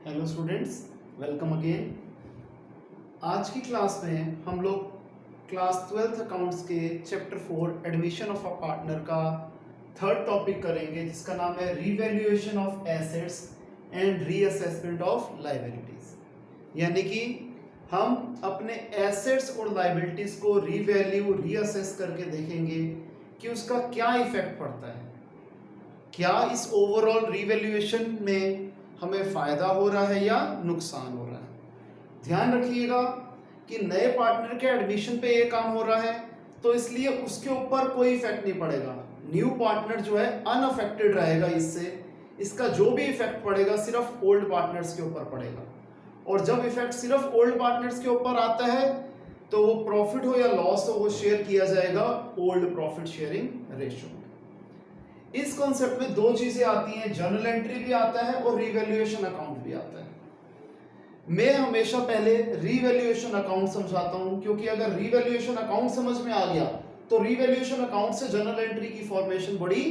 Hello students, welcome again. आज की class में हम लोग क्लास 12th अकाउंट्स के chapter 4 admission of a partner का थर्ड टॉपिक करेंगे, जिसका नाम है revaluation of assets and reassessment of liabilities. यानी कि हम अपने एसेट्स और लायबिलिटीज को रीवैल्यू रीअसेस करके देखेंगे कि उसका क्या इफेक्ट पड़ता है, क्या इस ओवरऑल रीवैल्यूएशन में हमें फायदा हो रहा है या नुकसान हो रहा है। ध्यान रखिएगा कि नए पार्टनर के एडमिशन पे ये काम हो रहा है, तो इसलिए उसके ऊपर कोई इफेक्ट नहीं पड़ेगा। न्यू पार्टनर जो है अनअफेक्टेड रहेगा इससे। इसका जो भी इफेक्ट पड़ेगा सिर्फ ओल्ड पार्टनर्स के ऊपर पड़ेगा। और जब इफेक्ट सिर्फ ओल्ड पार्टनर्स के ऊपर आता है तो वो प्रॉफिट हो या लॉस हो वो शेयर किया जाएगा ओल्ड प्रॉफिट शेयरिंग रेशियो में। इस कॉन्सेप्ट में दो चीजें आती हैं, जर्नल एंट्री भी आता है और रीवैल्यूएशन अकाउंट भी आता है। मैं हमेशा पहले रीवैल्यूएशन अकाउंट समझाता हूं, क्योंकि अगर रीवैल्यूएशन अकाउंट समझ में आ गया तो रीवैल्यूएशन अकाउंट से जर्नल एंट्री की फॉर्मेशन बड़ी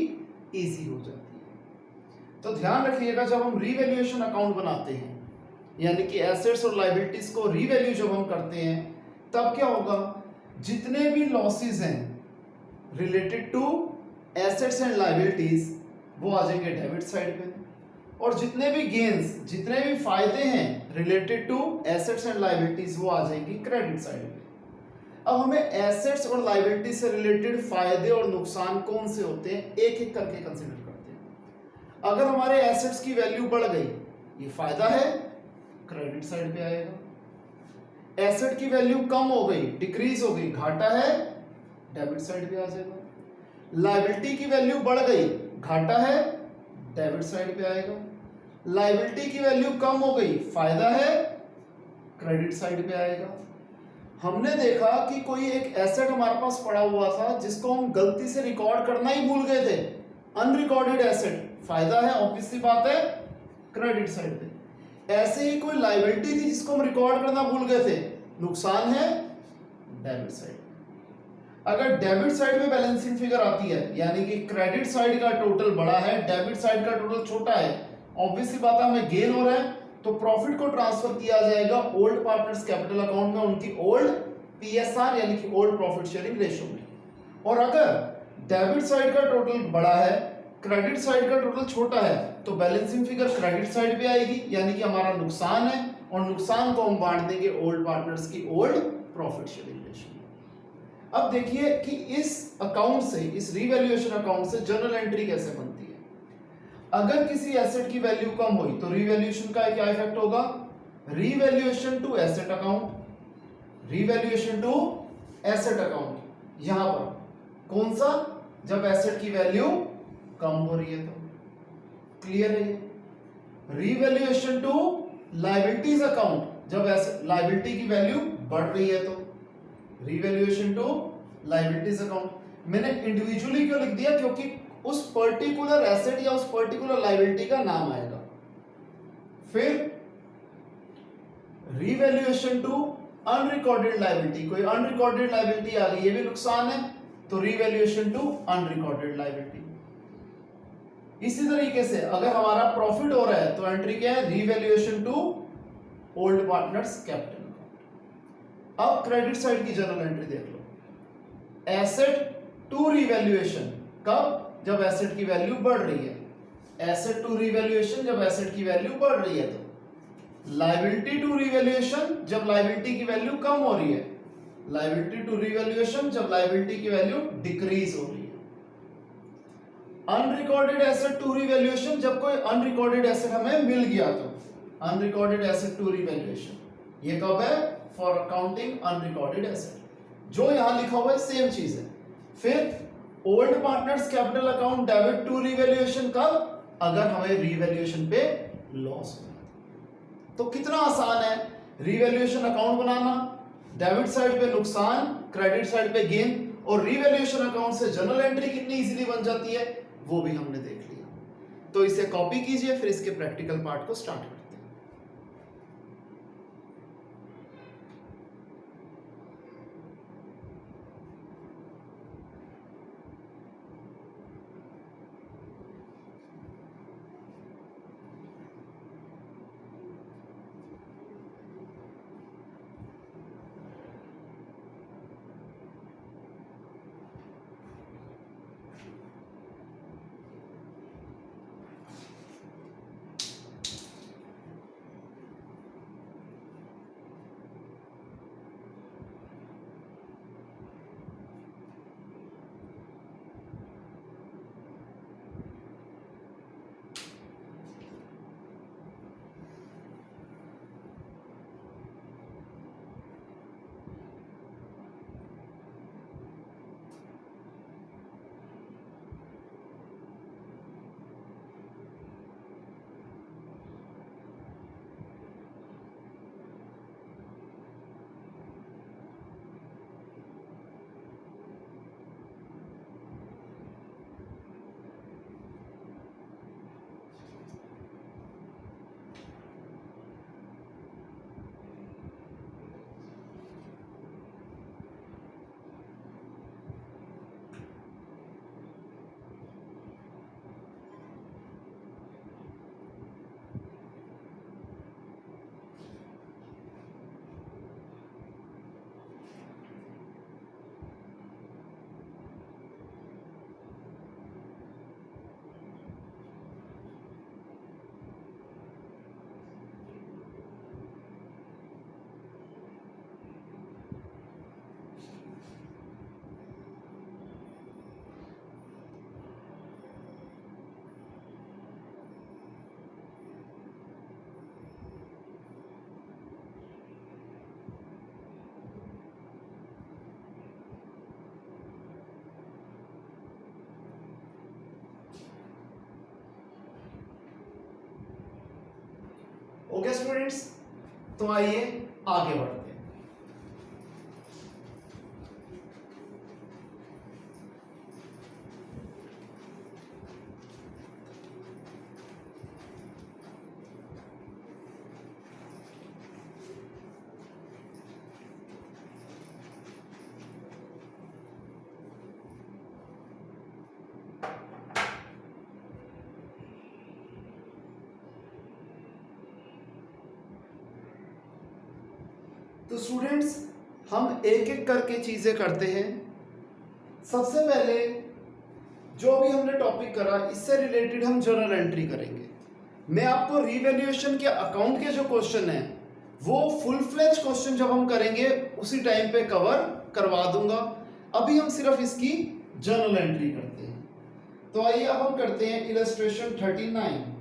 इजी हो जाती है। तो ध्यान रखिएगा, जब हम रीवैल्यूएशन अकाउंट बनाते हैं यानी कि एसेट्स और लायबिलिटीज को रीवैल्यू जब हम करते हैं, तब क्या होगा, जितने भी लॉसेस हैं related to assets and liabilities वो आ जाएंगे डेबिट साइड पे, और जितने भी गेन्स, जितने भी फायदे हैं related to assets and liabilities वो आ जाएंगी क्रेडिट साइड पे। अब हमें एसेट्स और लायबिलिटीज से रिलेटेड फायदे और नुकसान कौन से होते हैं एक एक करके कंसीडर करते हैं। अगर हमारे एसेट्स की वैल्यू बढ़ गई, ये फायदा है, क्रेडिट साइड पे आएगा। एसेट की वैल्यू कम हो गई, डिक्रीज हो गई, घाटा है, डेबिट साइड पे आ जाएगा। लायबिलिटी की वैल्यू बढ़ गई, घाटा है, डेबिट साइड पे आएगा। लायबिलिटी की वैल्यू कम हो गई, फायदा है, क्रेडिट साइड पे आएगा। हमने देखा कि कोई एक एसेट हमारे पास पड़ा हुआ था जिसको हम गलती से रिकॉर्ड करना ही भूल गए थे, अनरिकॉर्डेड एसेट, फायदा है, ऑब्वियस सी बात है, क्रेडिट साइड पे। ऐसे ही कोई लायबिलिटी थी जिसको हम रिकॉर्ड करना भूल गए थे, नुकसान है, डेबिट साइड। अगर डेबिट साइड में बैलेंसिंग फिगर आती है यानी कि क्रेडिट साइड का टोटल बड़ा है, डेबिट साइड का टोटल छोटा है, ऑब्वियस सी बात है हमें गेन हो रहा है, तो प्रॉफिट को ट्रांसफर किया जाएगा ओल्ड पार्टनर्स कैपिटल अकाउंट में, उनकी ओल्ड पीएसआर यानी कि ओल्ड प्रॉफिट शेयरिंग रेशियो में। और अगर डेबिट साइड का टोटल बड़ा है, क्रेडिट साइड का टोटल छोटा है, तो बैलेंसिंग फिगर क्रेडिट साइड पे आएगी, यानी कि हमारा नुकसान है, और नुकसान को हम बांट देंगे ओल्ड पार्टनर्स की ओल्ड प्रॉफिट शेयरिंग रेशियो में। अब देखिए कि इस अकाउंट से, इस रीवैल्यूएशन अकाउंट से जर्नल एंट्री कैसे बनती है। अगर किसी एसेट की वैल्यू कम हुई तो रीवैल्यूएशन का क्या इफेक्ट होगा, revaluation to asset account, revaluation to asset account. यहां पर कौन सा, जब एसेट की वैल्यू कम हो रही है तो क्लियर है ये। रीवैल्यूएशन टू लायबिलिटीज अकाउंट, जब लायबिलिटी की वैल्यू बढ़ रही है तो रीवैल्यूएशन टू लायबिलिटीज अकाउंट। मैंने इंडिविजुअली क्यों लिख दिया, क्योंकि उस पर्टिकुलर एसेट या उस पर्टिकुलर लायबिलिटी का नाम आएगा। फिर रीवैल्यूएशन टू अनरिकॉर्डेड लायबिलिटी, कोई अनरिकॉर्डेड लायबिलिटी आ गई, ये भी नुकसान है, तो रीवैल्यूएशन टू अनरिकॉर्डेड लायबिलिटी। इसी तरीके से अगर हमारा प्रॉफिट हो रहा है तो एंट्री क्या है, revaluation to old partners capital account. अब क्रेडिट साइड की जर्नल एंट्री देख लो, एसेट टू रीवैल्यूएशन, कब, जब एसेट की वैल्यू बढ़ रही है। एसेट टू रीवैल्यूएशन, जब एसेट की वैल्यू बढ़ रही है तो। लायबिलिटी टू रीवैल्यूएशन, जब लायबिलिटी की वैल्यू कम हो रही है। लायबिलिटी टू रीवैल्यूएशन, जब लायबिलिटी की वैल्यू डिक्रीज हो रही है। अनरिकॉर्डेड एसेट टू रीवैल्यूएशन, जब कोई अनरिकॉर्डेड एसेट हमें मिल गया तो। अनरिकॉर्डेड एसेट टू रीवैल्यूएशन, ये कब है, फॉर अकाउंटिंग अनरिकॉर्डेड एसेट। जो यहां लिखा हुआ है सेम चीज है। फिर old partners capital account debit to revaluation, कब, अगर हमें रीवैल्यूएशन पे लॉस हो। तो कितना आसान है रीवैल्यूएशन अकाउंट बनाना, डेबिट साइड पे नुकसान, क्रेडिट साइड पे गेन, और रीवैल्यूएशन अकाउंट से जर्नल एंट्री कितनी इजीली बन जाती है वो भी हमने देख लिया। तो इसे कॉपी कीजिए, फिर इसके प्रैक्टिकल पार्ट को स्टार्ट करते हैं। ओके स्टूडेंट्स, तो आइए आगे बढ़ते हैं। तो स्टूडेंट्स, हम एक एक करके चीजें करते हैं। सबसे पहले जो भी हमने टॉपिक करा, इससे रिलेटेड हम जर्नल एंट्री करेंगे। मैं आपको रीवैल्यूएशन के अकाउंट के जो क्वेश्चन हैं वो फुल फ्लेज क्वेश्चन जब हम करेंगे उसी टाइम पे कवर करवा दूंगा। अभी हम सिर्फ इसकी जर्नल एंट्री करते हैं। तो आइए अब हम करते हैं इलस्ट्रेशन 39।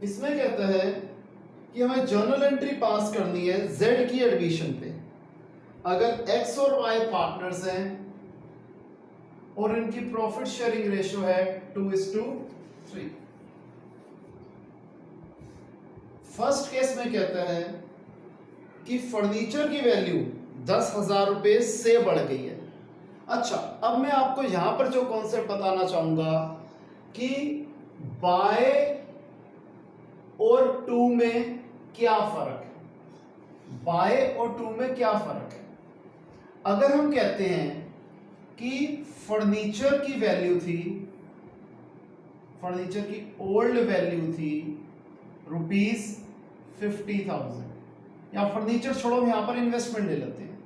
इसमें कहता है कि हमें जर्नल एंट्री पास करनी है Z की एडमिशन पे। अगर X और Y पार्टनर्स हैं और इनकी प्रॉफिट शेयरिंग रेशियो है 2:3। फर्स्ट केस में कहता है कि फर्नीचर की वैल्यू 10,000 रुपए से बढ़ गई है। अच्छा, अब मैं आपको यहां पर जो कॉन्सेप्ट बताना चाहूंगा कि बाय और टू में क्या फर्क है। बाय और टू में क्या फर्क है? अगर हम कहते हैं कि फर्नीचर की वैल्यू थी, फर्नीचर की ओल्ड वैल्यू थी ₹50,000, या फर्नीचर छोड़ो, हम यहां पर इन्वेस्टमेंट ले लेते हैं।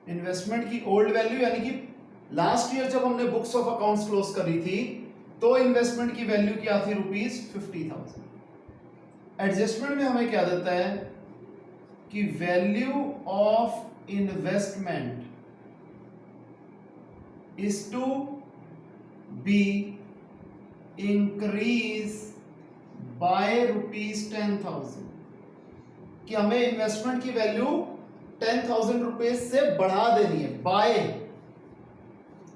इन्वेस्टमेंट की ओल्ड वैल्यू यानी कि लास्ट ईयर जब हमने बुक्स ऑफ अकाउंट्स क्लोज करी थी तो इन्वेस्टमेंट की वैल्यू क्या थी? ₹50,000। एडजस्टमेंट में हमें क्या देता है कि value of investment is to be increase by ₹10,000, कि हमें इन्वेस्टमेंट की वैल्यू 10,000 रुपए से बढ़ा देनी है। बाय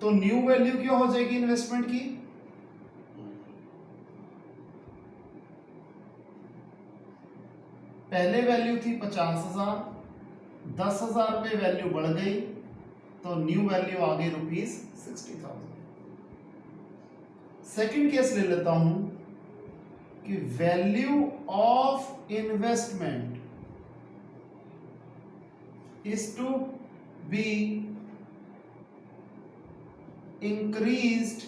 तो न्यू वैल्यू क्या हो जाएगी इन्वेस्टमेंट की? पहले वैल्यू थी 50,000, 10,000 पे वैल्यू बढ़ गई तो न्यू वैल्यू आ गई ₹60,000। सेकंड केस ले लेता हूं कि value of investment is to be increased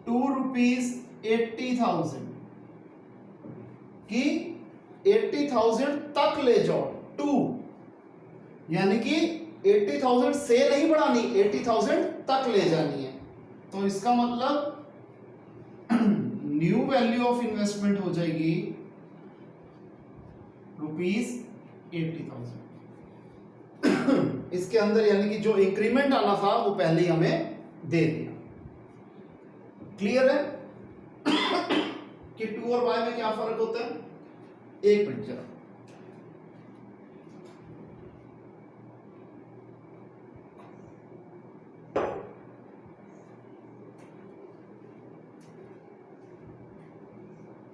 to ₹80,000, कि 80,000 तक ले जाओ। टू यानी कि 80,000 से नहीं बढ़ानी, 80,000 तक ले जानी है। तो इसका मतलब न्यू वैल्यू ऑफ इन्वेस्टमेंट हो जाएगी ₹80,000। इसके अंदर यानी कि जो इंक्रीमेंट आना था वो पहले ही हमें दे दिया। क्लियर है कि टू और वाई में क्या फर्क होता है? एक मिनट जरा,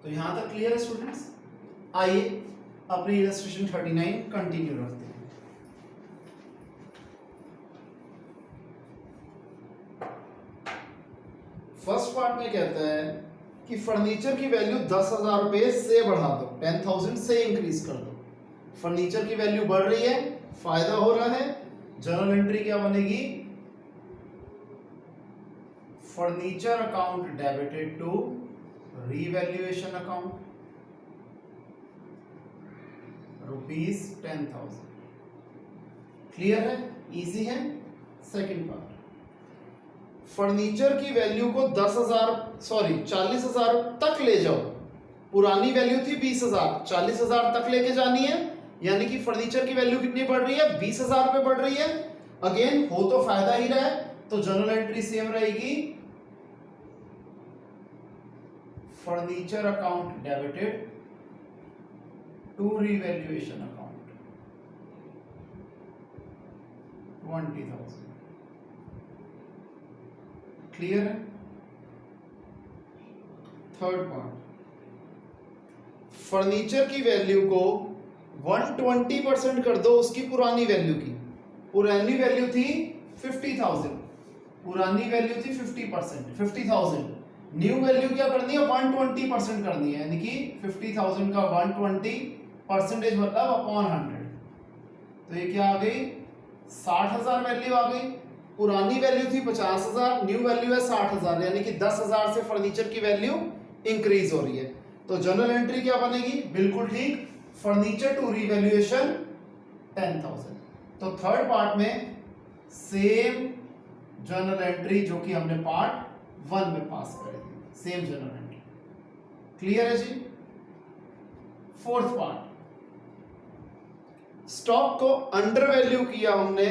तो यहां तक क्लियर है स्टूडेंट्स? आइए अपनी इलस्ट्रेशन 39 कंटिन्यू रखते हैं। फर्स्ट पार्ट में कहता है कि फर्नीचर की वैल्यू 10,000 रुपए से बढ़ा दो, 10,000 से इंक्रीज कर दो। फर्नीचर की वैल्यू बढ़ रही है, फायदा हो रहा है। जर्नल एंट्री क्या बनेगी? Furniture account debited to revaluation account ₹10,000। Clear है? इजी है। सेकंड पार्ट, फर्नीचर की वैल्यू को 40,000 तक ले जाओ। पुरानी वैल्यू थी 20,000, 40,000 तक लेके जानी है, यानी कि फर्नीचर की वैल्यू कितनी बढ़ रही है? 20,000 पे बढ़ रही है। अगेन हो तो फायदा ही रहा है, तो जर्नल एंट्री सेम रहेगी, furniture account debited to revaluation account 20,000। Clear है? थर्ड पार्ट, फर्नीचर की वैल्यू को 120% कर दो उसकी पुरानी वैल्यू की। पुरानी वैल्यू थी 50,000, पुरानी वैल्यू थी 50,000। न्यू वैल्यू क्या करनी है? 120% करनी है, यानी कि 50,000 का 120% मतलब अपॉन 100। तो ये क्या आ गई? 60,000 वैल्यू आ गई। पुरानी वैल्यू थी 50,000, न्यू वैल्यू है 60,000, यानी कि 10,000 से फर्नीचर की वैल्यू इंक्रीज हो रही है। तो जर्नल एंट्री क्या बनेगी? बिल्कुल ठीक, फर्नीचर टू रिवैल्यूएशन 10,000। तो थर्ड पार्ट में सेम जर्नल एंट्री जो कि हमने पार्ट 1 में पास करी थी, सेम जर्नल एंट्री। क्लियर है जी? फोर्थ पार्ट, स्टॉक को अंडर वैल्यू किया हमने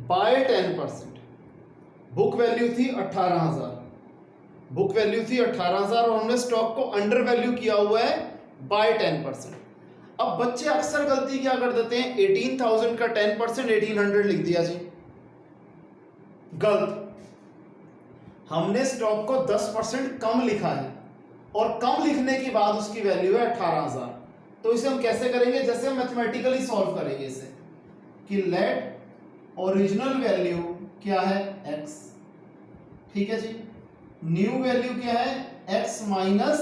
बाय 10%। बुक वैल्यू थी 18,000, बुक वैल्यू थी 18,000 और हमने स्टॉक को अंडर वैल्यू किया हुआ है बाय 10%। अब बच्चे अक्सर गलती क्या कर देते हैं? 18,000 का 10% 1800 लिख दिया जी। गलत। हमने स्टॉक को 10% कम लिखा है और कम लिखने के बाद उसकी वैल्यू है 18,000। तो इसे हम कैसे करेंगे? जैसे हम मैथमेटिकली सॉल्व करेंगे इसे, कि लेट ओरिजिनल वैल्यू क्या है? x। ठीक है जी। न्यू वैल्यू क्या है? x माइनस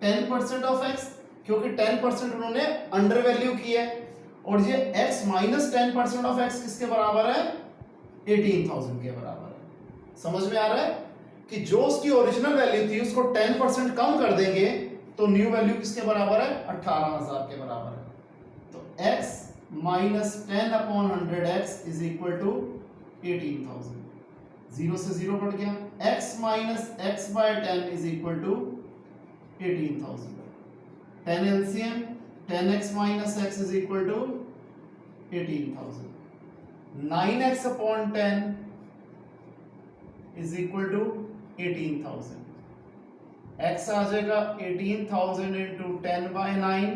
10% ऑफ x, क्योंकि 10% उन्होंने अंडर वैल्यू की है, और ये x माइनस 10% ऑफ x किसके बराबर है? 18,000 के बराबर है। समझ में आ रहा है कि जो उसकी ओरिजिनल वैल्यू थी उसको 10% कम कर देंगे तो न्यू वैल्यू किसके बराबर है? 18,000 के बराबर है। तो x minus 10 upon 100x is equal to 18,000। 0 से 0 कट गया। x minus x by 10 is equal to 18,000। 10 LCM, 10x minus x is equal to 18,000। 9x upon 10 is equal to 18,000। x आ जाएगा 18,000 इंटू 10 बाय 9,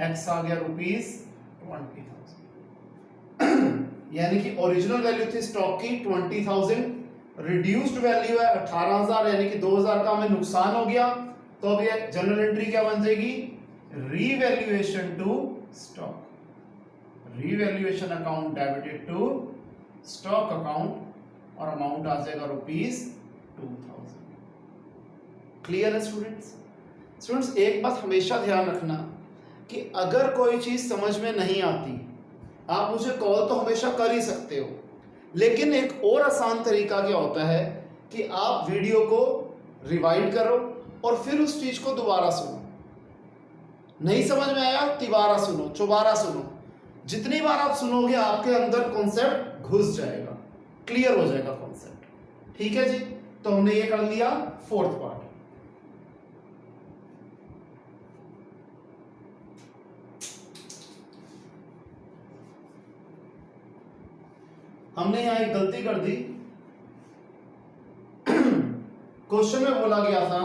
x आ गया ₹20,000। यानी कि original value थी stock की 20,000, reduced value है 18,000, यानी कि 2,000 का हमें नुकसान हो गया। तो अब ये जनरल एंट्री क्या बन जाएगी? Revaluation to stock, revaluation account debited to stock account, और अमाउंट आ जाएगा ₹2,000। क्लियर है स्टूडेंट्स? स्टूडेंट्स एक बात हमेशा ध्यान रखना कि अगर कोई चीज समझ में नहीं आती, आप मुझे कॉल तो हमेशा कर ही सकते हो, लेकिन एक और आसान तरीका क्या होता है कि आप वीडियो को रिवाइंड करो और फिर उस चीज को दोबारा सुनो। नहीं समझ में आया? तिबारा सुनो, चौबारा सुनो। जितनी बार आप सुनोगे आपके अंदर कॉन्सेप्ट घुस जाएगा, क्लियर हो जाएगा कॉन्सेप्ट। ठीक है जी? तो हमने ये कर लिया फोर्थ पार्ट। हमने यहां एक गलती कर दी। क्वेश्चन में बोला गया था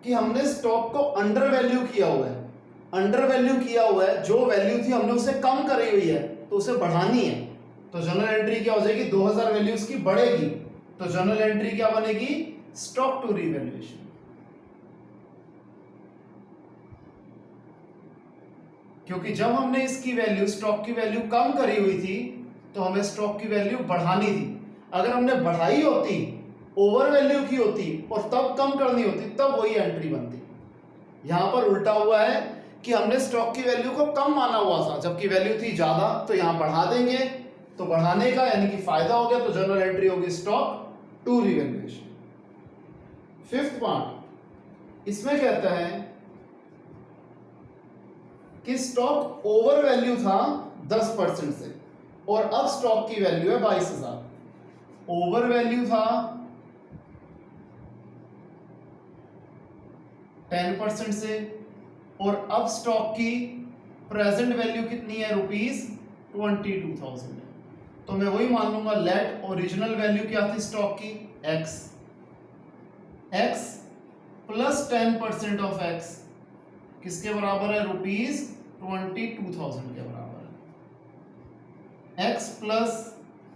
कि हमने स्टॉक को अंडर वैल्यू किया हुआ है। अंडर वैल्यू किया हुआ है, जो वैल्यू थी हमने उसे कम करी हुई है, तो उसे बढ़ानी है। तो जनरल एंट्री क्या हो जाएगी? 2,000 वैल्यू उसकी बढ़ेगी, तो जनरल एंट्री क्या बनेगी? Stock to revaluation. क्योंकि जब हमने इसकी वैल्यू, स्टॉक की वैल्यू कम करी हुई थी, तो हमें स्टॉक की वैल्यू बढ़ानी थी। अगर हमने बढ़ाई होती, ओवर वैल्यू की होती और तब कम करनी होती, तब वही एंट्री बनती। यहां पर उल्टा हुआ है कि हमने स्टॉक की वैल्यू को कम माना हुआ था, जबकि वैल्यू थी ज्यादा, तो यहां बढ़ा देंगे, तो बढ़ाने का यानी कि फायदा हो गया, तो जनरल एंट्री होगी stock to revaluation. Fifth part, इसमें कहता है कि स्टॉक ओवर वैल्यू था 10% से और अब स्टॉक की वैल्यू है 22,000। ओवर वैल्यू था 10% से और अब स्टॉक की प्रेजेंट वैल्यू कितनी है? ₹22,000। तो मैं वही मान लूंगा, लेट ओरिजिनल वैल्यू क्या थी स्टॉक की? x प्लस 10% ऑफ एक्स किसके बराबर है? ₹22,000 के बराबर है। x plus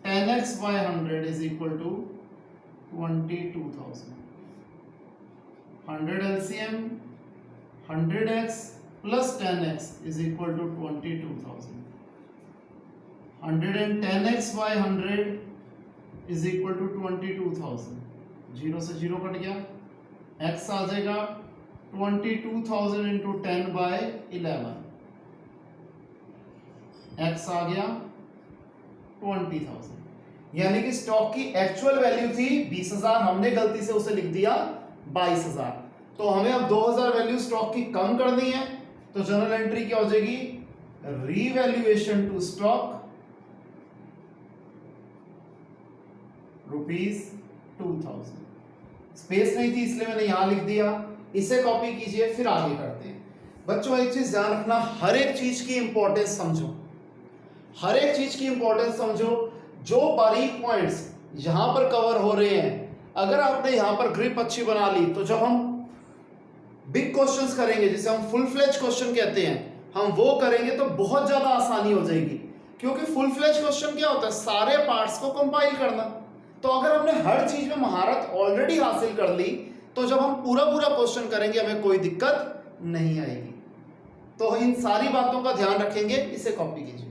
10x by 100 is equal to 22,000। 100 LCM 100x plus 10x is equal to 22,000। 110x by 100 is equal to 22,000। Zero से जीरो कट गया, x आ जाएगा 22,000 इंटू 10 बाय 11, x आ गया 20,000। यानी कि स्टॉक की एक्चुअल वैल्यू थी 20,000, हमने गलती से उसे लिख दिया 22,000। तो हमें अब 2,000 वैल्यू स्टॉक की कम करनी है, तो जर्नल एंट्री क्या हो जाएगी? Revaluation to stock ₹2,000। स्पेस नहीं थी इसलिए मैंने यहां लिख दिया। इसे कॉपी कीजिए, फिर आगे करते हैं। बच्चों एक चीज ध्यान रखना, हर एक चीज की इंपॉर्टेंस समझो, हर एक चीज की इंपॉर्टेंस समझो। जो बारीक पॉइंट्स यहां पर कवर हो रहे हैं, अगर आपने यहां पर ग्रिप अच्छी बना ली, तो जब हम बिग क्वेश्चंस करेंगे, जिसे हम फुल फ्लेज क्वेश्चन कहते हैं, हम वो करेंगे तो बहुत ज्यादा आसानी हो जाएगी। क्योंकि फुल फ्लेज क्वेश्चन क्या होता है? सारे पार्ट्स को कंपाइल करना। तो अगर हमने हर चीज में महारत ऑलरेडी हासिल कर ली, तो जब हम पूरा पूरा क्वेश्चन करेंगे हमें कोई दिक्कत नहीं आएगी। तो इन सारी बातों का ध्यान रखेंगे। इसे कॉपी कीजिए।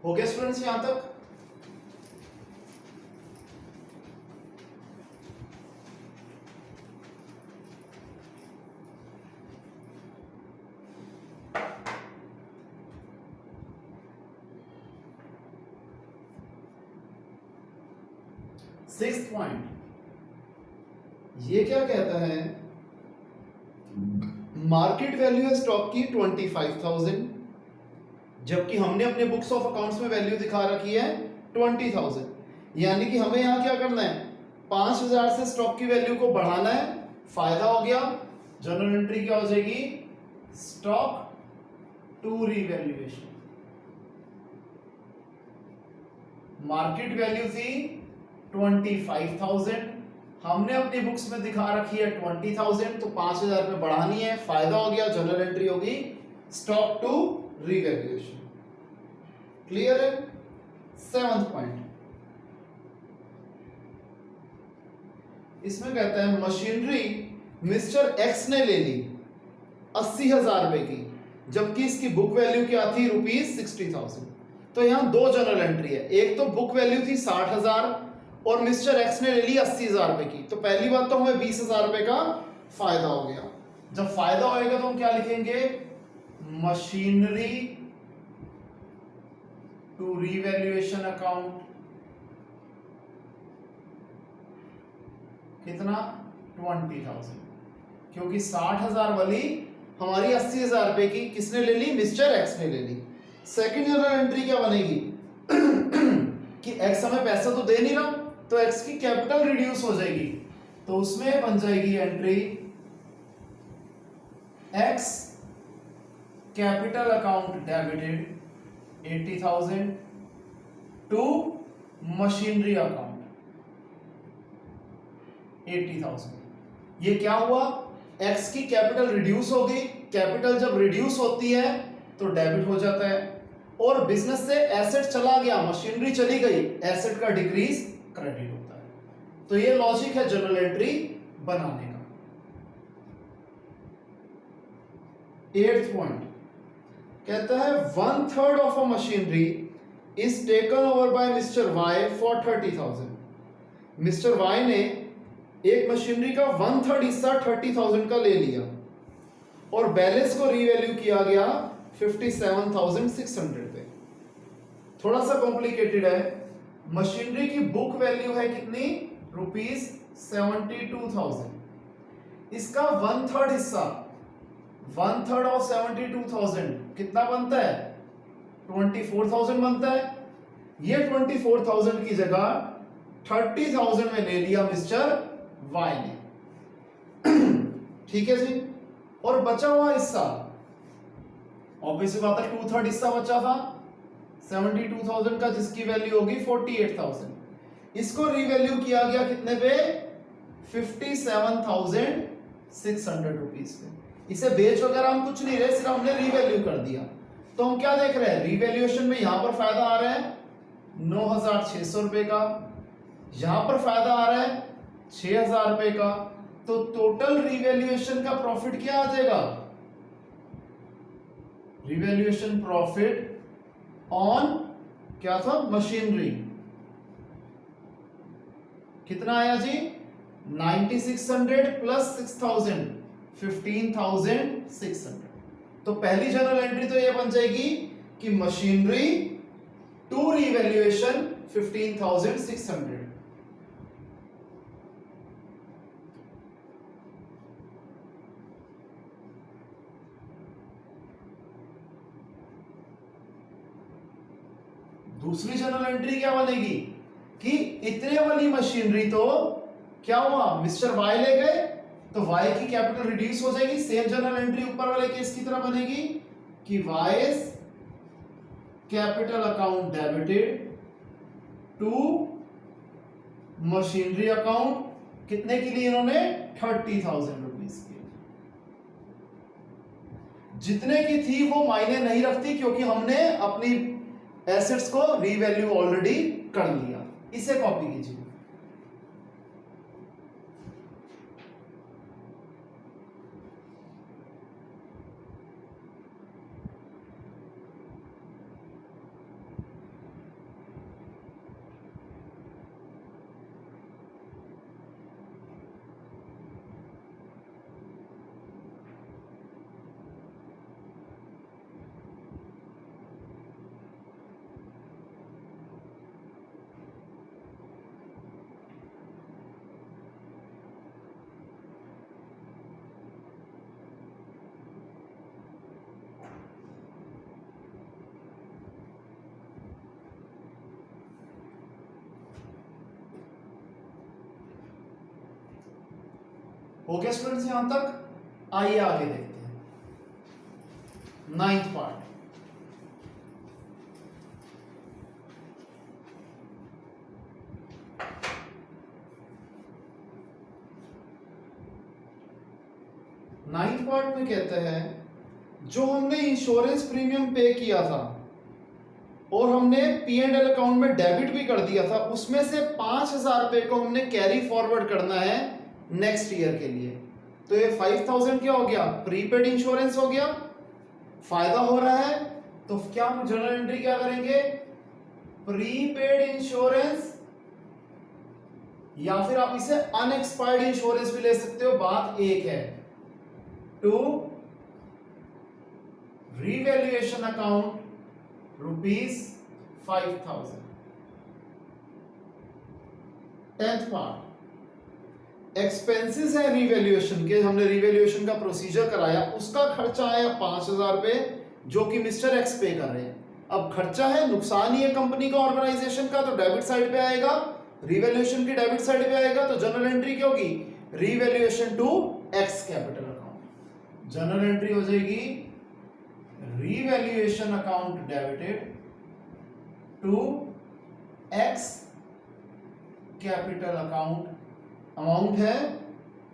हो गया स्टूडेंट्स यहां तक? सिक्स्थ पॉइंट, ये क्या कहता है? मार्केट वैल्यू है स्टॉक की 25,000, जबकि हमने अपने बुक्स ऑफ अकाउंट्स में वैल्यू दिखा रखी है 20,000। यानी कि हमें यहां क्या करना है? 5,000 से स्टॉक की वैल्यू को बढ़ाना है। फायदा हो गया। जर्नल एंट्री क्या हो जाएगी? Stock to revaluation. Market value थी 25,000, हमने अपनी बुक्स में दिखा रखी है 20,000, तो 5,000 पे बढ़ानी है। फायदा हो गया। जर्नल एंट्री होगी स्टॉक टू रीवैल्यूएशन। क्लियर है? सेवंथ पॉइंट, इसमें कहता है मशीनरी मिस्टर एक्स ने ले ली 80,000 रुपए की, जबकि इसकी बुक वैल्यू क्या थी? ₹60,000। तो यहां दो जनरल एंट्री है। एक तो बुक वैल्यू थी 60,000 और मिस्टर एक्स ने ले ली 80,000 रुपए की। तो पहली बात तो हमें 20,000 रुपए का फायदा हो गया। जब फायदा होएगा तो हम क्या लिखेंगे? Machinery to revaluation account. कितना? 20,000, क्योंकि 60,000 वाली हमारी 80,000 रुपए की किसने ले ली? मिस्टर एक्स ने ले ली। सेकंड जनरल एंट्री क्या बनेगी? कि एक्स हमें पैसा तो दे नहीं रहा, तो एक्स की कैपिटल रिड्यूस हो जाएगी। तो उसमें बन जाएगी entry X capital account debited 80,000 to machinery account 80,000। ये क्या हुआ? एक्स की कैपिटल रिड्यूस हो गई। कैपिटल जब रिड्यूस होती है तो डेबिट हो जाता है, और बिजनेस से एसेट चला गया, मशीनरी चली गई, एसेट का डिक्रीज क्रेडिट होता है। तो ये लॉजिक है जनरल एंट्री बनाने का। 8th पॉइंट कहता है 1/3 of a machinery is taken over by Mr Y for 30,000। Mr Y ने एक मशीनरी का 1/3 हिस्सा 30,000 का ले लिया और बैलेंस को रीवैल्यू किया गया 57,600 पे। थोड़ा सा कॉम्प्लिकेटेड है। मशीनरी की बुक वैल्यू है कितनी, ₹72,000। इसका 1/3 हिस्सा, 1/3 ऑफ 72,000 कितना बनता है, 24,000 बनता है। ये 24,000 की जगह 30,000 में ले लिया मिस्टर वाई ने। ठीक है जी। और बचा हुआ हिस्सा, ऑब्वियसली बात है 2/3 हिस्सा बचा था 72,000 का, जिसकी वैल्यू होगी 48,000। इसको रीवैल्यू किया गया कितने पे, 57,600 रुपीज पे। इसे बेच वगैरह हम कुछ नहीं रहे, सिर्फ हमने रीवैल्यू कर दिया। तो हम क्या देख रहे हैं, रीवैल्यूएशन में यहां पर फायदा आ रहा है 9,600 रुपए का, यहां पर फायदा आ रहा है 6,000 रुपए का। तो टोटल रीवैल्यूएशन का प्रॉफिट क्या आ जाएगा, रिवैल्यूएशन प्रॉफिट ऑन क्या था, मशीनरी, कितना आया जी, 9600 प्लस 6000, 15,600। तो पहली जनरल एंट्री तो ये बन जाएगी कि मशीनरी टू रिवैल्यूएशन 15,600। दूसरी जनरल एंट्री क्या बनेगी कि इतने वाली मशीनरी तो क्या हुआ, मिस्टर वाई ले गए तो वाई की कैपिटल रिड्यूस हो जाएगी। सेम जनरल एंट्री ऊपर वाले केस की तरह बनेगी कि Y's capital account debited to machinery account, कितने के लिए इन्होंने 30,000 रुपीज के। जितने की थी वो मायने नहीं रखती, क्योंकि हमने अपनी एसेट्स को रीवैल्यू ऑलरेडी कर लिया। इसे कॉपी कीजिए। ओके स्टूडेंट्स, यहां तक। आइए आगे देखते हैं 9th पार्ट। नाइन्थ पार्ट में कहते हैं जो हमने इंश्योरेंस प्रीमियम पे किया था और हमने P&L अकाउंट में डेबिट भी कर दिया था, उसमें से 5,000 रुपए को हमने कैरी फॉरवर्ड करना है नेक्स्ट ईयर के लिए। तो ये 5,000 क्या हो गया, प्रीपेड इंश्योरेंस हो गया, फायदा हो रहा है। तो क्या हम जनरल एंट्री क्या करेंगे, प्रीपेड इंश्योरेंस, या फिर आप इसे अनएक्सपायर्ड इंश्योरेंस भी ले सकते हो, बात एक है। To revaluation account ₹5,000। 10th part, expenses है रिवैल्यूएशन के, हमने रिवैल्यूएशन का प्रोसीजर कराया, उसका खर्चा आया 5,000 रुपए, जो कि मिस्टर एक्स पे कर रहे हैं। अब खर्चा है, नुकसान ही है कंपनी का, ऑर्गेनाइजेशन का, तो डेबिट साइड पे आएगा, रिवैल्यूएशन की डेबिट साइड पे आएगा। तो जनरल एंट्री क्या होगी, revaluation to X capital account. General entry हो जाएगी revaluation account debited to X capital account, amount है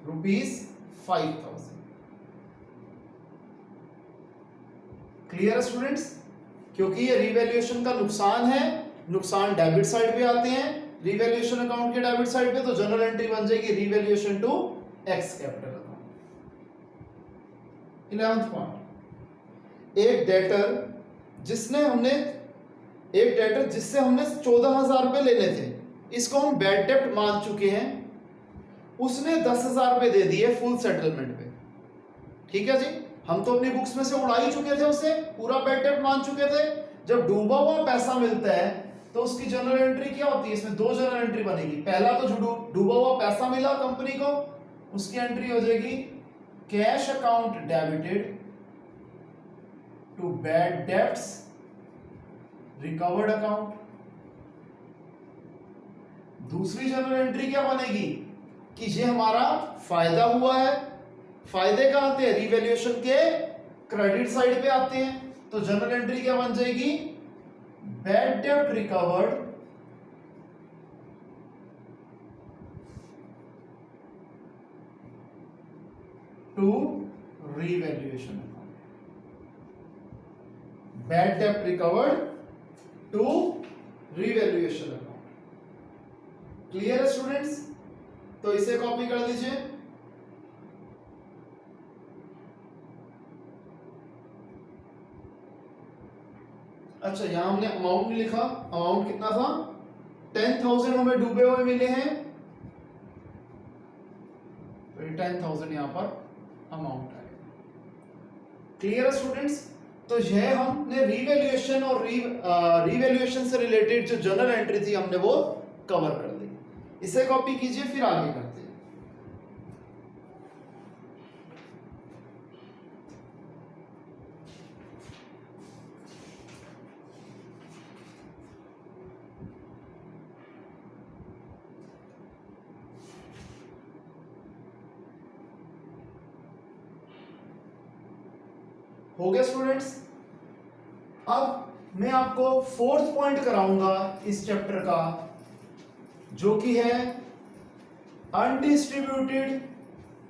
₹5,000। क्लियर है स्टूडेंट्स, क्योंकि ये रिवैल्यूएशन का नुकसान है, नुकसान डेबिट साइड पे आते हैं, रिवैल्यूएशन अकाउंट के डेबिट साइड पे, तो जनरल एंट्री बन जाएगी revaluation to X capital account. 11th point, एक डेटर जिससे हमने 14,000 रुपए लेने थे, इसको हम बैड डेब्ट मान चुके हैं, उसने 10,000 रुपए दे दिए फुल सेटलमेंट पे। ठीक है जी, हम तो अपनी बुक्स में से उड़ा ही चुके थे उसे, पूरा बैड डेब्ट मान चुके थे। जब डूबा हुआ पैसा मिलता है तो उसकी जर्नल एंट्री क्या होती है? इसमें दो जर्नल एंट्री बनेगी। पहला तो जो डूबा हुआ पैसा मिला कंपनी को, उसकी एंट्री हो जाएगी cash account debited to bad debts recovered account. दूसरी जर्नल एंट्री क्या बनेगी कि ये हमारा फायदा हुआ है। फायदे कहां आते हैं? रिवैल्यूएशन के क्रेडिट साइड पे आते हैं। तो जर्नल एंट्री क्या बन जाएगी? बैड डेब्ट recovered to revaluation account. Bad डेब्ट recovered to revaluation account. Clear है स्टूडेंट्स? तो इसे कॉपी कर लीजिए। अच्छा, यहां हमने अमाउंट नहीं लिखा। अमाउंट कितना था? 10,000 हमें डूबे हुए मिले हैं, तो 10,000 यहां पर अमाउंट आएगा। क्लियर है स्टूडेंट्स? तो यह हमने रिवैल्यूएशन और रिवैल्यूएशन से रिलेटेड जो जर्नल एंट्री थी हमने वो कवर कर दी। इसे कॉपी कीजिए, फिर आगे करते हैं। हो गया स्टूडेंट्स? अब मैं आपको फोर्थ पॉइंट कराऊंगा इस चैप्टर का, जो कि है अनडिस्ट्रीब्यूटेड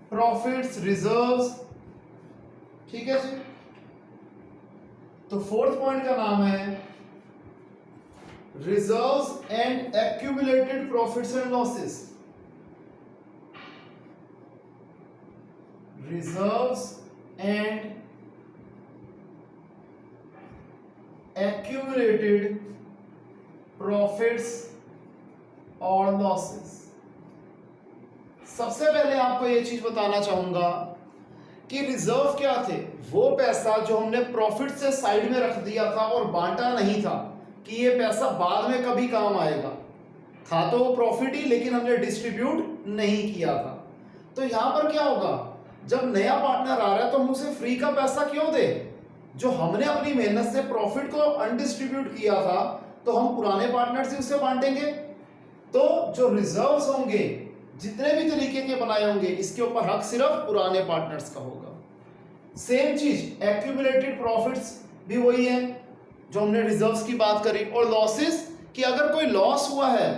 प्रॉफिट्स रिजर्व्स। ठीक है जी? तो फोर्थ पॉइंट का नाम है reserves and accumulated profits and losses. Reserves and accumulated profits और losses। सबसे पहले आपको ये चीज बताना चाहूंगा कि रिजर्व क्या थे? वो पैसा जो हमने प्रॉफिट से साइड में रख दिया था और बांटा नहीं था कि ये पैसा बाद में कभी काम आएगा। था तो वो प्रॉफिट ही, लेकिन हमने डिस्ट्रीब्यूट नहीं किया था। तो यहां पर क्या होगा? जब नया पार्टनर आ रहा है तो हम उसे फ्री का पैसा क्यों दे? जो हमने अपनी मेहनत से प्रॉफिट को अनडिस्ट्रीब्यूट किया था, तो हम पुराने पार्टनर से उसे बांटेंगे। तो जो रिजर्व्स होंगे, जितने भी तरीके के बनाए होंगे, इसके ऊपर हक सिर्फ पुराने पार्टनर्स का होगा। सेम चीज एक्यूमुलेटेड प्रॉफिट्स भी वही है जो हमने रिजर्व्स की बात करी। और लॉसेस, कि अगर कोई लॉस हुआ है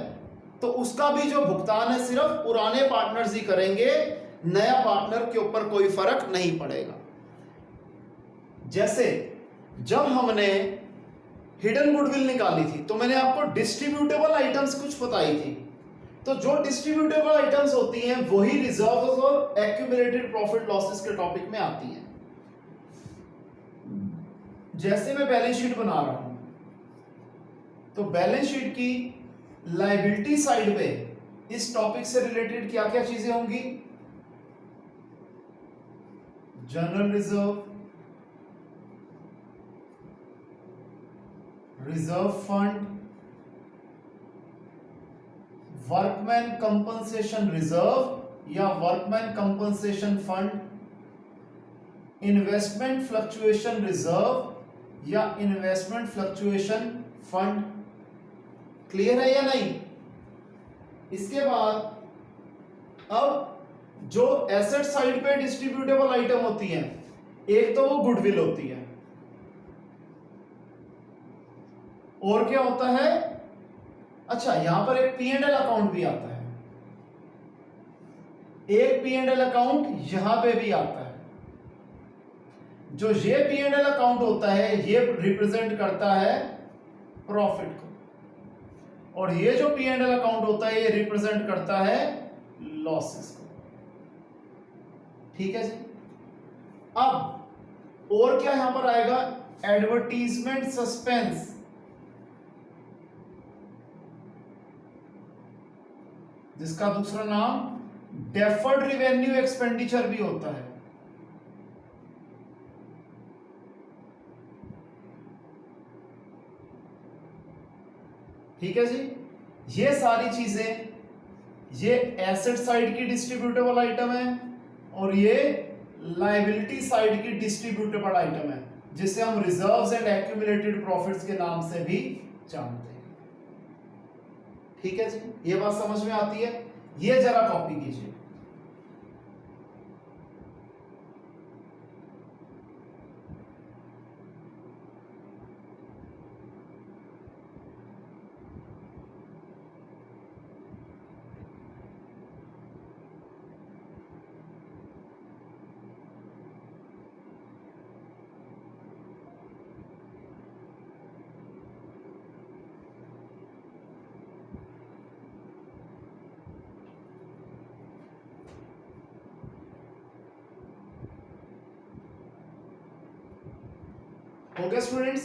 तो उसका भी जो भुगतान है सिर्फ पुराने पार्टनर्स ही करेंगे, नया पार्टनर के ऊपर कोई फर्क नहीं पड़ेगा। जैसे जब हमने हिडन गुडविल निकाली थी तो मैंने आपको डिस्ट्रीब्यूटेबल आइटम्स कुछ बताई थी। तो जो डिस्ट्रीब्यूटेबल आइटम्स होती हैं वही रिजर्व्स और एक्यूमुलेटेड प्रॉफिट लॉसेस के टॉपिक में आती हैं। जैसे मैं बैलेंस शीट बना रहा हूं, तो बैलेंस शीट की लायबिलिटी साइड पे इस टॉपिक से रिलेटेड क्या क्या चीजें होंगी? General reserve, reserve fund, workman compensation reserve या workman compensation fund, investment fluctuation reserve या इन्वेस्टमेंट फ्लक्चुएशन फंड। क्लियर है या नहीं? इसके बाद अब जो एसेट साइड पे डिस्ट्रीब्यूटेबल आइटम होती हैं, एक तो वो गुडविल होती है, और क्या होता है? अच्छा, यहां पर एक P&L अकाउंट भी आता है, एक P&L अकाउंट यहां पे भी आता है। जो ये P&L अकाउंट होता है ये रिप्रेजेंट करता है प्रॉफिट को, और ये जो P&L अकाउंट होता है ये रिप्रेजेंट करता है लॉसेस को। ठीक है जी? अब और क्या यहां पर आएगा? एडवर्टीजमेंट सस्पेंस, जिसका दूसरा नाम डेफर्ड रिवेन्यू एक्सपेंडिचर भी होता है। ठीक है जी। ये सारी चीजें, ये एसेट साइड की डिस्ट्रीब्यूटेबल आइटम है और ये लायबिलिटी साइड की डिस्ट्रीब्यूटेबल आइटम है, जिसे हम रिजर्व्स एंड एक्यूमुलेटेड प्रॉफिट्स के नाम से भी जानते हैं। ठीक है जी, ये बात समझ में आती है। ये जरा कॉपी कीजिए। हो गया स्टूडेंट्स।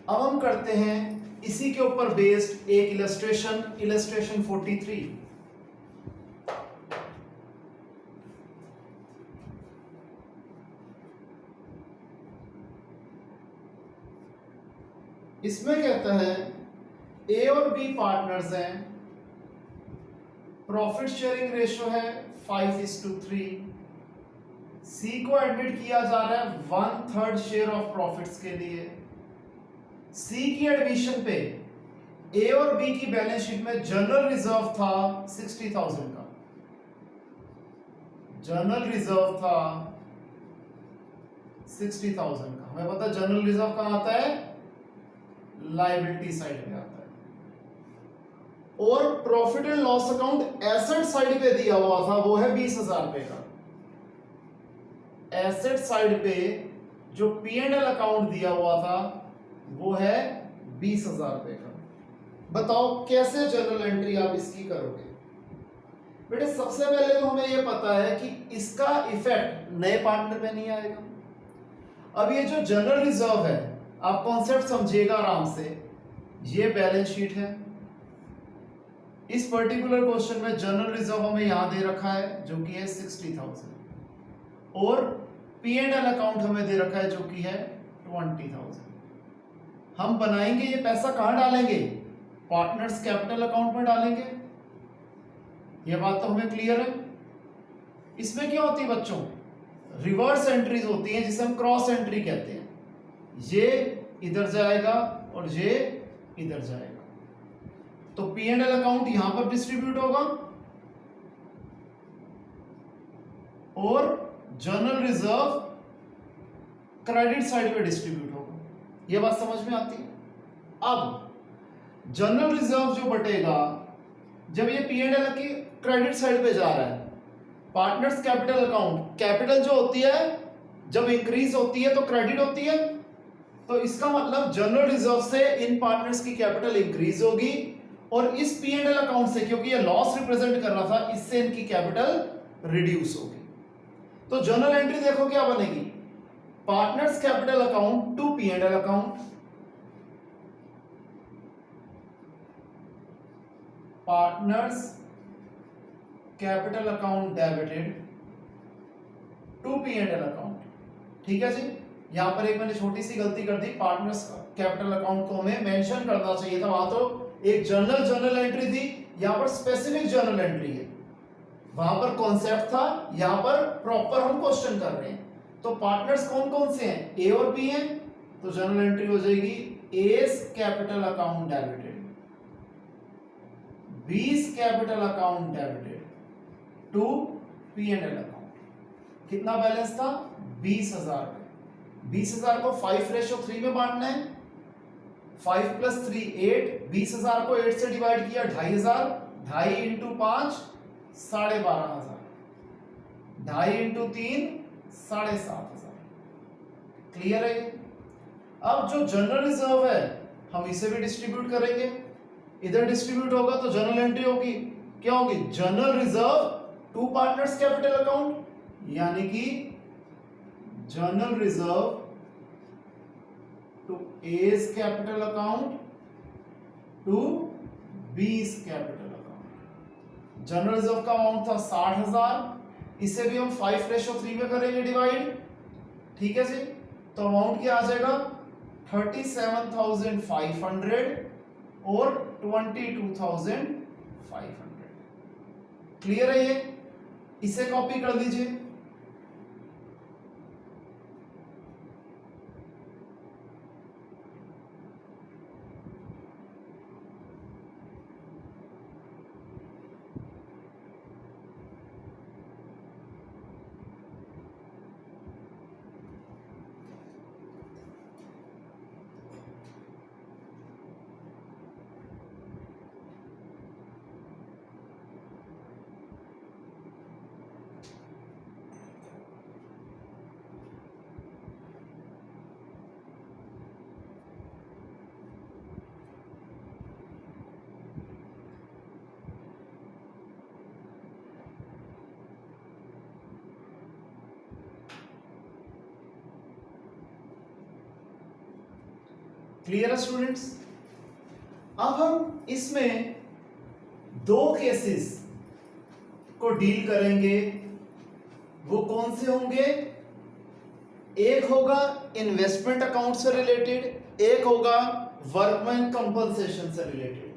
अब हम करते हैं इसी के ऊपर बेस्ड एक इलस्ट्रेशन 43। इसमें कहता है ए और बी पार्टनर्स हैं, प्रॉफिट शेयरिंग रेशियो है 5:3, सी को एडमिट किया जा रहा है 1/3 शेयर ऑफ प्रॉफिट्स के लिए। सी की एडमिशन पे ए और बी की बैलेंस शीट में जनरल रिजर्व था 60,000 का, जनरल रिजर्व था 60,000 का। हमें पता है जनरल रिजर्व कहां आता है, लायबिलिटी साइड पे आता है। और profit and loss account asset side पे दिया हुआ था, वो है 20,000 रुपए का। एसेट साइड पे जो पी एंड एल अकाउंट दिया हुआ था वो है 20,000 रुपए का। बताओ कैसे जर्नल एंट्री आप इसकी करोगे। बेटे सबसे पहले तो हमें यह पता है कि इसका इफेक्ट नए पार्टनर पे नहीं आएगा। अब ये जो जनरल रिजर्व है, आप कॉन्सेप्ट समझिएगा आराम से। ये बैलेंस शीट है, इस पर्टिकुलर क्वेश्चन में जनरल रिजर्व हमें यहां दे रखा है जो कि है 60,000 और पी एंड एल अकाउंट हमें दे रखा है जो कि है 20,000। हम बनाएंगे ये पैसा कहां डालेंगे, पार्टनर्स कैपिटल अकाउंट में डालेंगे। ये बात तो हमें क्लियर है। इसमें क्या होती है बच्चों, रिवर्स एंट्रीज होती हैं जिसे हम क्रॉस एंट्री कहते हैं। ये इधर जाएगा और ये इधर जाएगा, तो पी एंड एल अकाउंट यहां पर डिस्ट्रीब्यूट होगा और जनरल रिजर्व क्रेडिट साइड पे डिस्ट्रीब्यूट होगा। यह बात समझ में आती है। अब जनरल रिजर्व जो बटेगा, जब ये पी एंड एल की क्रेडिट साइड पे जा रहा है, पार्टनर्स कैपिटल अकाउंट, कैपिटल जो होती है जब इंक्रीज होती है तो क्रेडिट होती है, तो इसका मतलब जनरल रिजर्व से इन पार्टनर्स की कैपिटल इंक्रीज होगी और इस पी एंड एल अकाउंट से, क्योंकि ये लॉस रिप्रेजेंट कर रहा था, इससे इनकी कैपिटल रिड्यूस होगी। तो जनरल एंट्री देखो क्या बनेगी, partners capital account to P and L account, partners capital account debited to P and L account. ठीक है जी। यहां पर एक मैंने छोटी सी गलती कर दी, पार्टनर्स कैपिटल अकाउंट को हमें मेंशन करना चाहिए था। वहां तो एक जनरल एंट्री थी, यहां पर स्पेसिफिक जनरल एंट्री है। वहां पर कॉन्सेप्ट था, यहां पर प्रॉपर हम क्वेश्चन कर रहे हैं। तो पार्टनर्स कौन कौन से हैं, ए और बी हैं, तो जनरल एंट्री हो जाएगी S capital account debited, B's capital account debited to P and L account. कितना बैलेंस था, 20,000। 20,000 को 5:3 में बांटना है। 5 + 3 8, 20,000 को 8 से डिवाइड किया 2,500, 2.5 × 5 12,500, 2.5 × 3 7,500। क्लियर है। अब जो जनरल रिजर्व है हम इसे भी डिस्ट्रीब्यूट करेंगे, इधर डिस्ट्रीब्यूट होगा तो जनरल एंट्री होगी, क्या होगी, general reserve to partners capital account, यानी कि general reserve to S capital account to B's capital account. General reserve का अमाउंट था 60,000, इसे भी हम 5:3 में करेंगे डिवाइड। ठीक है जी। तो अमाउंट क्या आ जाएगा, 37,500 और 22,500। क्लियर है ये? इसे कॉपी कर लीजिए। क्लियर है स्टूडेंट्स? अब हम इसमें दो केसेस को डील करेंगे। वो कौन से होंगे? एक होगा इन्वेस्टमेंट अकाउंट से रिलेटेड, एक होगा वर्कमैन कंपनसेशन से रिलेटेड।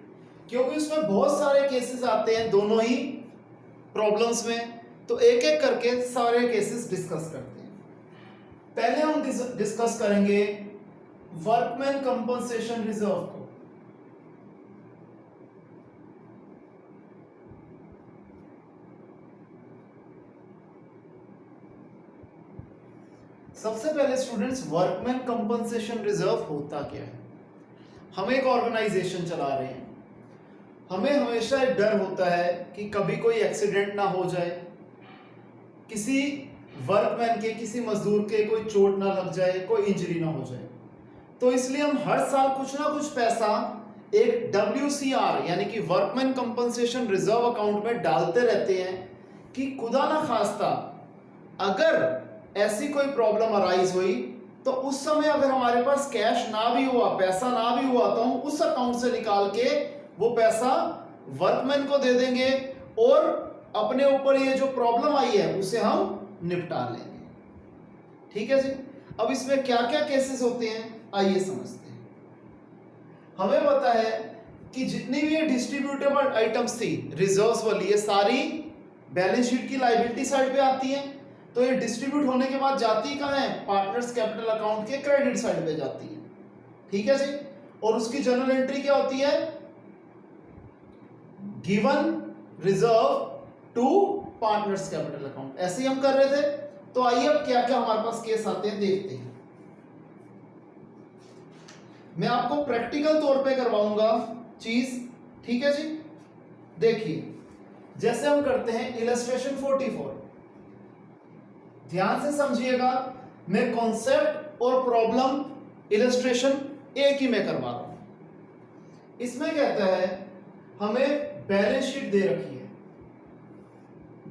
क्योंकि उसमें बहुत सारे केसेस आते हैं दोनों ही प्रॉब्लम्स में, तो एक एक करके सारे केसेस डिस्कस करते हैं। पहले हम डिस्कस करेंगे वर्कमैन कंपनसेशन रिजर्व को। सबसे पहले स्टूडेंट्स, वर्कमैन कंपनसेशन रिजर्व होता क्या है? हम एक ऑर्गेनाइजेशन चला रहे हैं, हमें हमेशा एक डर होता है कि कभी कोई एक्सीडेंट ना हो जाए, किसी वर्कमैन के, किसी मजदूर के कोई चोट ना लग जाए, कोई इंजरी ना हो जाए। तो इसलिए हम हर साल कुछ ना कुछ पैसा एक WCR यानी कि वर्कमैन कंपनसेशन रिजर्व अकाउंट में डालते रहते हैं कि खुदा ना खास्ता अगर ऐसी कोई प्रॉब्लम अराइज हुई तो उस समय अगर हमारे पास कैश ना भी हुआ, पैसा ना भी हुआ, तो हम उस अकाउंट से निकाल के वो पैसा वर्कमैन को दे देंगे और अपने ऊपर ये जो प्रॉब्लम आई है उसे हम निपटा लेंगे। ठीक है जी? अब इसमें क्या क्या केसेस होते हैं आइए समझते हैं। हमें पता है कि जितनी भी ये डिस्ट्रीब्यूटेबल आइटम्स थी रिजर्व्स वाली, ये सारी बैलेंस शीट की लायबिलिटी साइड पे आती हैं। तो ये डिस्ट्रीब्यूट होने के बाद जाती कहाँ है? पार्टनर्स कैपिटल अकाउंट के क्रेडिट साइड पे जाती है। ठीक है जी? और उसकी जनरल एंट्री क्या होती है? Given reserve to partners capital account. ऐसे ही हम कर रहे थे। तो आइए अब क्या क्या हमारे पास केस आते हैं देखते हैं। मैं आपको प्रैक्टिकल तौर पे करवाऊंगा चीज। ठीक है जी? देखिए, जैसे हम करते हैं इलस्ट्रेशन 44, ध्यान से समझिएगा। मैं कॉन्सेप्ट और प्रॉब्लम इलस्ट्रेशन एक ही में करवा रहा हूं। इसमें कहता है हमें बैलेंस शीट दे रखी है,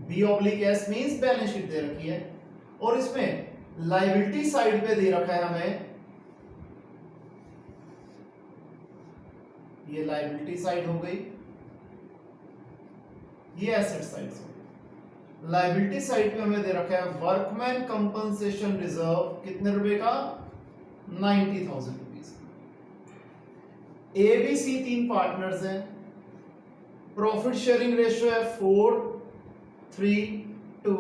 B/S मींस बैलेंस शीट दे रखी है, और इसमें लायबिलिटी साइड पे दे रखा है हमें, ये लायबिलिटी साइड हो गई, ये एसेट साइड हो गई। लायबिलिटी साइड पे हमें दे रखा है वर्कमैन कंपनसेशन रिजर्व, कितने रुपए का? 90,000 रुपीज। ABC 3 पार्टनर्स हैं, प्रॉफिट शेयरिंग रेशियो है 4:3:2।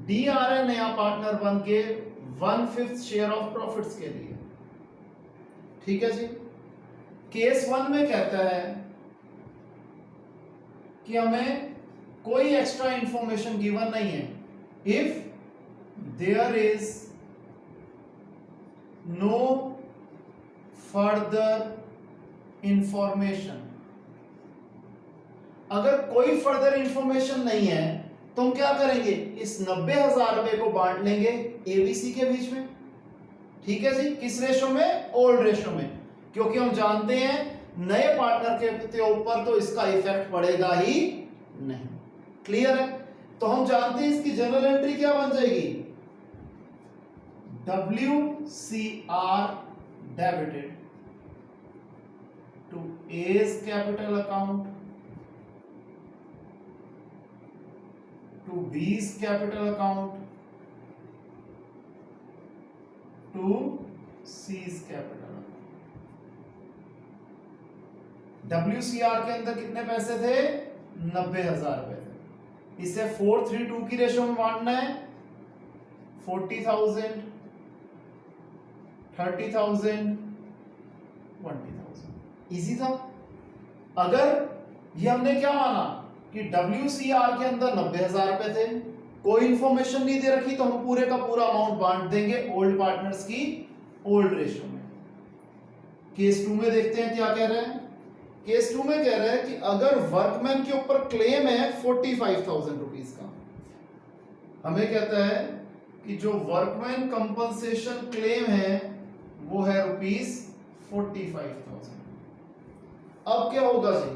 DRA नया पार्टनर बन के 1/5 शेयर ऑफ प्रॉफिट्स के लिए। ठीक है जी? केस 1 में कहता है कि हमें कोई एक्स्ट्रा इंफॉर्मेशन गिवन नहीं है। If there is no further information, अगर कोई फर्दर इंफॉर्मेशन नहीं है तो हम क्या करेंगे? इस 90,000 रुपए को बांट लेंगे ABC के बीच में। ठीक है जी? किस रेशो में? ओल्ड रेशो में, क्योंकि हम जानते हैं नए पार्टनर के ऊपर तो इसका इफेक्ट पड़ेगा ही नहीं। क्लियर है? तो हम जानते हैं इसकी जनरल एंट्री क्या बन जाएगी? WCR debited to A's capital account to B's capital account to C's capital account. WCR के अंदर कितने पैसे थे? 90,000 रुपए थे। इसे 4:3:2 की रेशो में बांटना है। 40,000, 30,000, 20,000। इजी था। अगर ये हमने क्या माना कि WCR के अंदर 90,000 रुपए थे, कोई इंफॉर्मेशन नहीं दे रखी, तो हम पूरे का पूरा अमाउंट बांट देंगे ओल्ड पार्टनर्स की ओल्ड रेशो में। केस 2 में देखते हैं क्या कह रहे हैं। केस 2 में कह रहे हैं कि अगर वर्कमैन के ऊपर क्लेम है 45,000 रुपीज का, हमें कहता है कि जो वर्कमैन कंपनसेशन क्लेम है वो है रुपीज 45,000। अब क्या होगा जी,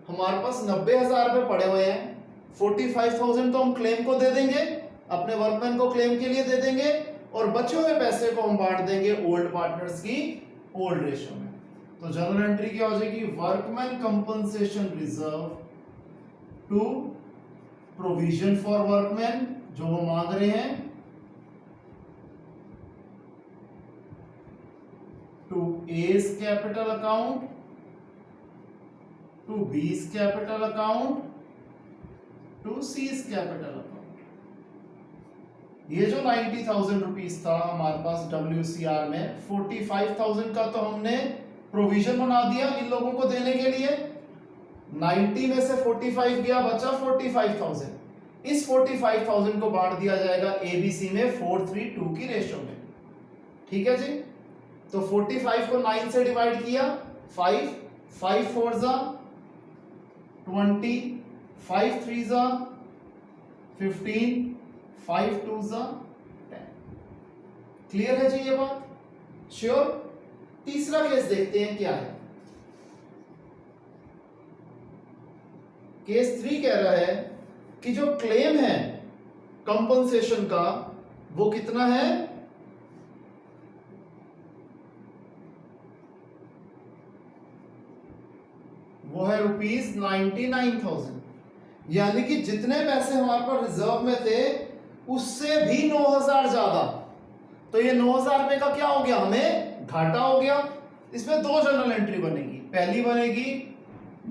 हमारे पास 90,000 रुपए पड़े हुए हैं, 45,000 तो हम क्लेम को दे देंगे, अपने वर्कमैन को क्लेम के लिए दे देंगे, और बचे हुए पैसे को हम बांट देंगे ओल्ड पार्टनर्स की ओल्ड रेशो में। तो जर्नल एंट्री क्या हो जाएगी? Workman compensation reserve to provision for workman, जो वो मांग रहे हैं, to A's capital account, to B's capital account, to C's capital account. ये जो 90,000 रुपीज था हमारे पास WCR में, 45,000 का तो हमने प्रोविजन बना दिया इन लोगों को देने के लिए। 90 में से 45 गया, बचा 45,000। इस 45,000 को बांट दिया जाएगा ABC में 4:3:2 की रेशो में। ठीक है जी। तो 45 को 9 से डिवाइड किया, 5 5 4 जा 20, 5 3 जा 15, 5 2 जा 10। क्लियर है जी ये बात? श्योर? तीसरा केस देखते हैं क्या है। केस 3 कह रहा है कि जो क्लेम है कंपनसेशन का वो कितना है? वो है रुपीज 99,000। यानी कि जितने पैसे हमारे पास रिजर्व में थे उससे भी 9,000 ज्यादा। तो ये 9,000 रुपए का क्या हो गया? हमें घाटा हो गया। इसमें दो जर्नल एंट्री बनेगी। पहली बनेगी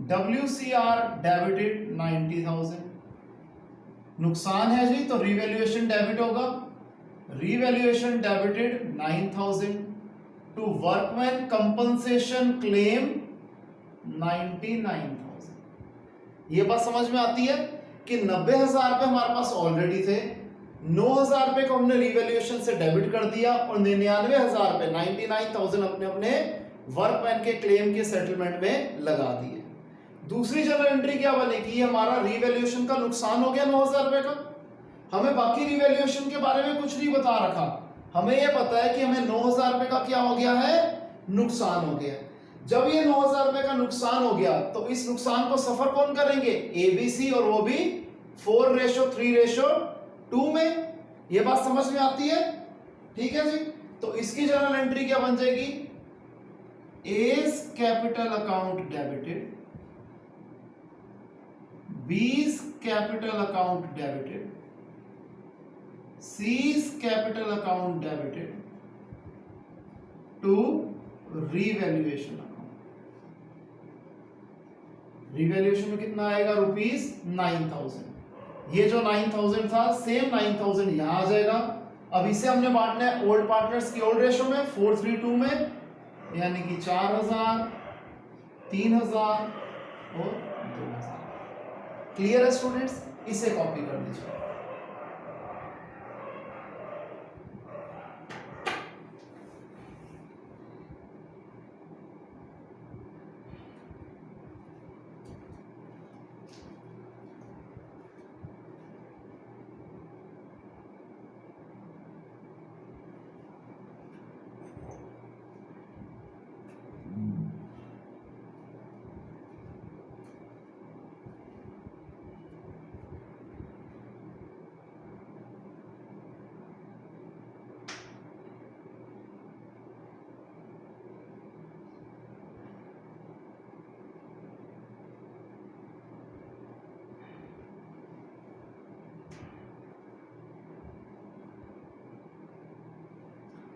WCR डेबिटेड 90,000, नुकसान है जी तो रिवैल्यूएशन डेबिट होगा। Revaluation debited 9,000 to workman compensation claim 99,000। ये बात समझ में आती है कि 90,000 रुपए हमारे पास ऑलरेडी थे, 9,000 रुपए को हमने रिवैल्यूएशन से डेबिट कर दिया, और 99,000 रुपए 99,000 अपने अपने वर्कमैन के क्लेम के सेटलमेंट में लगा दिए। दूसरी जर्नल एंट्री क्या बनेगी? हमारा रिवैल्यूएशन का नुकसान हो गया 9,000 रुपए का। हमें बाकी रिवैल्यूएशन के बारे में कुछ नहीं बता रखा, हमें यह पता है कि हमें 9,000 रुपए का क्या हो गया है? नुकसान हो गया। जब ये 9,000 रुपए का नुकसान हो गया तो इस नुकसान को सफर कौन करेंगे? ABC, और वो भी 4:3:2 में। ये बात समझ में आती है? ठीक है जी। तो इसकी जर्नल एंट्री क्या बन जाएगी? A's capital account debited, B's capital account debited, C's capital account debited to revaluation account. Revaluation में कितना आएगा? रुपीज 9,000। ये जो 9,000 था सेम 9,000 यहां आ जाएगा। अब इसे हमने बांटना है ओल्ड पार्टनर्स की ओल्ड रेशो में 4:3:2 में, यानी कि 4,000, 3,000 और 2,000। क्लियर है स्टूडेंट्स? इसे कॉपी कर दीजिए।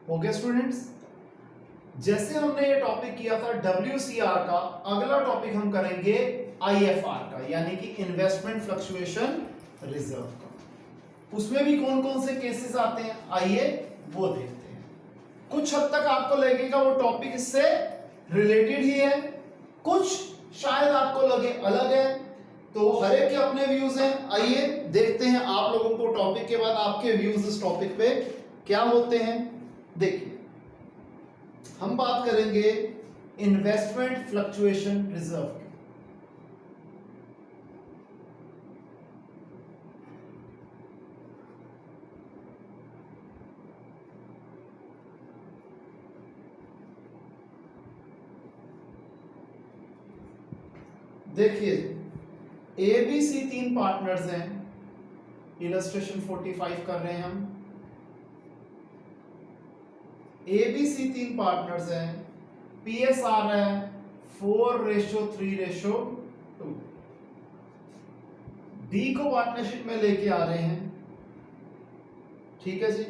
ओके स्टूडेंट्स, जैसे हमने ये टॉपिक किया था WCR का, अगला टॉपिक हम करेंगे IFR का, यानी कि इन्वेस्टमेंट फ्लक्चुएशन रिजर्व का। उसमें भी कौन कौन से केसेस आते हैं, आइए वो देखते हैं। कुछ हद तक आपको लगेगा वो टॉपिक इससे रिलेटेड ही है, कुछ शायद आपको लगे अलग है, तो हर एक के अपने व्यूज हैं। आइए देखते हैं आप लोगों को टॉपिक के बाद आपके व्यूज इस टॉपिक पे क्या होते हैं। देखिए, हम बात करेंगे इन्वेस्टमेंट फ्लक्चुएशन रिजर्व की। देखिए, ABC 3 पार्टनर्स हैं, इलस्ट्रेशन 45 कर रहे हैं हम। ABC 3 पार्टनर्स हैं, PSR है 4:3:2। D को पार्टनरशिप में लेके आ रहे हैं, ठीक है जी।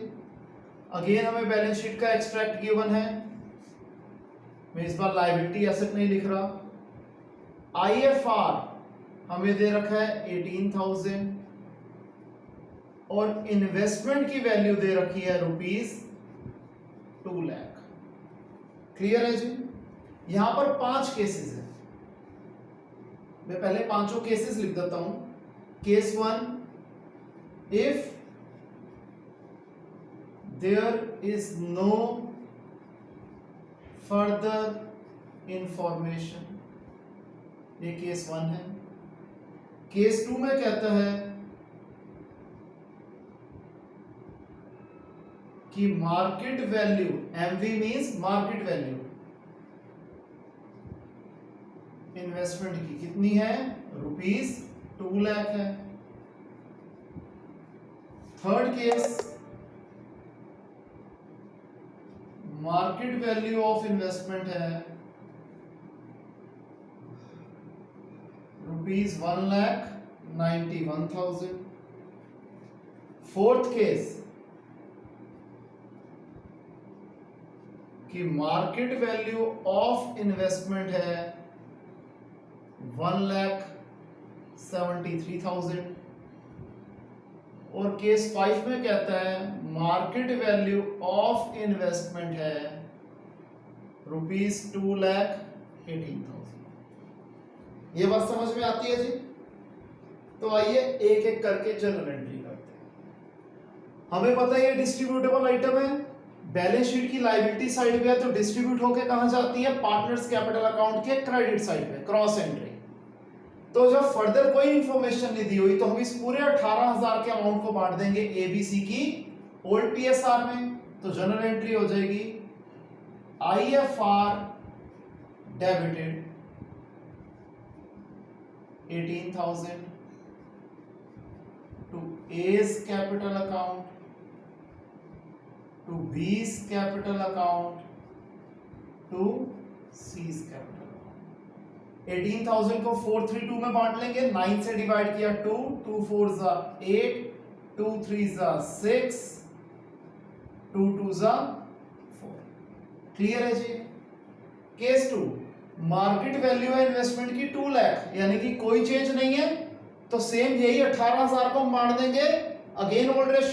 अगेन हमें बैलेंस शीट का एक्सट्रैक्ट गिवन है, मैं इस बार लायबिलिटी एसेट नहीं लिख रहा। IFR हमें दे रखा है 18,000 और इन्वेस्टमेंट की वैल्यू दे रखी है ₹2 लाख। क्लियर है जी। यहां पर 5 केसेस हैं, मैं पहले पांचों केसेस लिख देता हूं। Case 1, if there is no further information, ये केस 1 है। केस 2 में कहता है कि market value, MV means market value investment की कितनी है, ₹2 लाख है। Third case, market value of investment है ₹1,91,000। फोर्थ केस कि मार्केट वैल्यू ऑफ इन्वेस्टमेंट है 1,73,000। और केस 5 में कहता है मार्केट वैल्यू ऑफ इन्वेस्टमेंट है ₹2,18,000। ये बात समझ में आती है जी। तो आइए एक एक करके जनरल एंट्री करते हैं। हमें पता है ये डिस्ट्रीब्यूटेबल आइटम है, बैलेंस शीट की लायबिलिटी साइड पे है, तो डिस्ट्रीब्यूट होकर कहां जाती है, पार्टनर्स कैपिटल अकाउंट के क्रेडिट साइड पे, क्रॉस एंट्री। तो जब फर्दर कोई इंफॉर्मेशन नहीं दी हुई तो हम इस पूरे 18,000 के अमाउंट को बांट देंगे ABC की ओल्ड PSR में। तो जनरल एंट्री हो जाएगी IFR debited 18,000 to A's capital account to B's capital account to C's capital account। 18,000 को 432 में बांट लेंगे, 9 से डिवाइड किया 2, 2 4 जा 8, 2 3 जा 6, 2 2 जा 4। क्लियर है जी। केस 2, मार्केट वैल्यू है इन्वेस्टमेंट की 2 लाख, यानी कि कोई चेंज नहीं है, तो सेम यही 18,000 को हम बांट देंगे, अगेन ओल्ड रेशियो